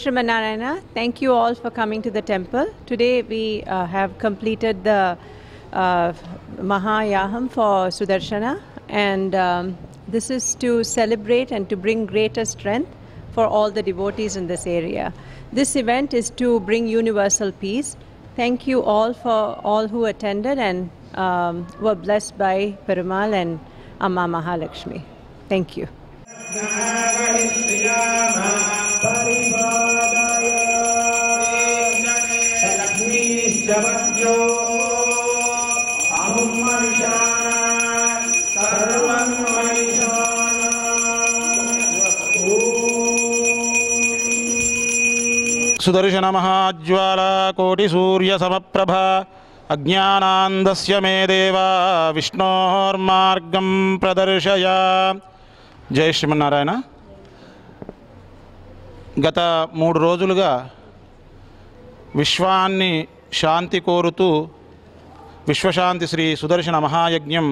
Shrimanarayana, thank you all for coming to the temple. Today we have completed the Mahayaham for Sudarshana, and this is to celebrate and to bring greater strength for all the devotees in this area. This event is to bring universal peace. Thank you all for all who attended and were blessed by Perumal and Amma Mahalakshmi. Thank you. Sudarshan महाज्वाला कोटि सूर्य समप्रभा अज्ञानान्दस्य मे देवा विष्णोर्मार्गं प्रदर्शय. జై శ్రీమన్నారాయణ. గత 3 రోజులుగా విశ్వాన్ని శాంతి కోరుతూ విశ్వశాంతి శ్రీ సుదర్శన మహాయజ్ఞం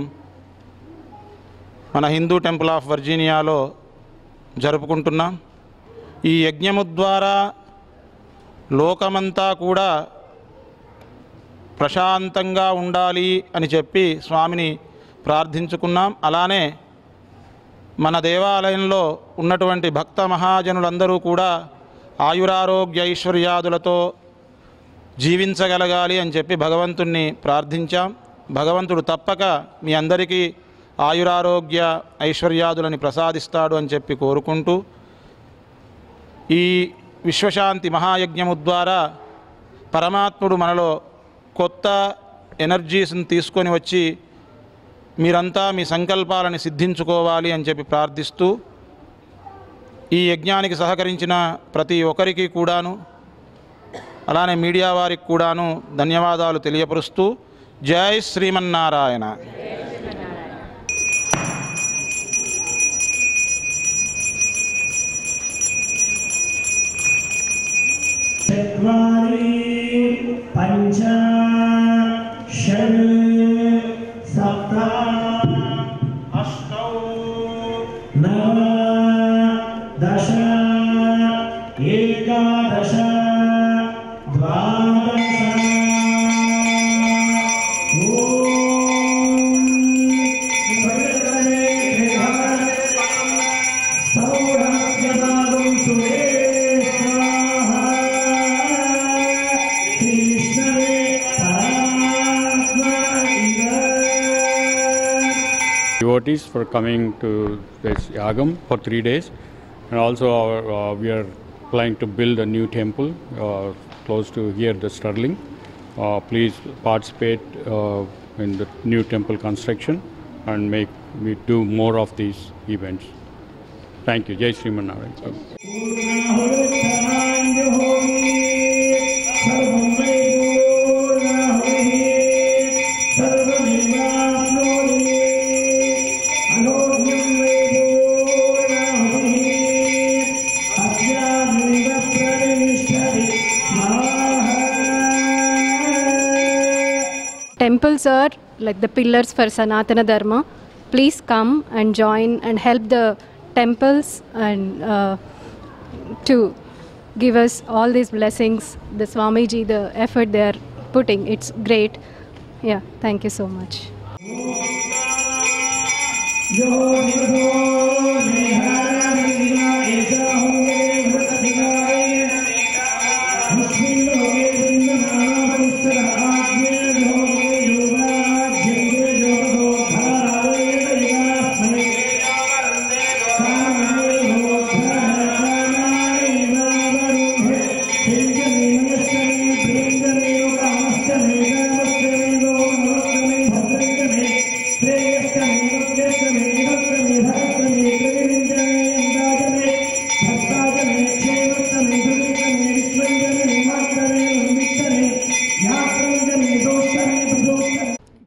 మన హిందూ టెంపుల్ ఆఫ్ వర్జీనియాలో జరుపుకుంటున్నాం. ఈ యజ్ఞము ద్వారా లోకమంతా కూడా ప్రశాంతంగా ఉండాలి అని చెప్పి స్వామిని ప్రార్థించుకున్నాం. అలానే మన దేవాలయంలో ఉన్నటువంటి భక్త మహాజనులందరూ కూడా ఆయురారోగ్య ఐశ్వర్యాదులతో జీవించగలగాలి అని చెప్పి భగవంతుణ్ణి ప్రార్థించాం. భగవంతుడు తప్పక మీ అందరికీ ఆయురారోగ్య ఐశ్వర్యాదులని ప్రసాదిస్తాడు అని చెప్పి కోరుకుంటూ ఈ విశ్వశాంతి మహాయజ్ఞము ద్వారా పరమాత్ముడు మనలో కొత్త ఎనర్జీస్ని తీసుకొని వచ్చి మీరంతా మీ సంకల్పాలను సిద్ధించుకోవాలి అని చెప్పి ప్రార్థిస్తూ ఈ యజ్ఞానికి సహకరించిన ప్రతి ఒక్కరికి కూడాను అలానే మీడియా వారికి కూడాను ధన్యవాదాలు తెలియపరుస్తూ జై శ్రీమన్నారాయణ. పంచ షడ్ సప్త అష్టౌ నవ దశ ఏకాదశ ద్వాదశ devotees for coming to this yagam for 3 days, and also we are planning to build a new temple close to here, the Sterling. Please participate in the new temple construction and we do more of these events. Thank you. Jai Srimanarayana. Temples are like the pillars for Sanatana Dharma. Please come and join and help the temples and to give us all these blessings. The Swamiji, the effort they are putting, it's great. Yeah, thank you so much.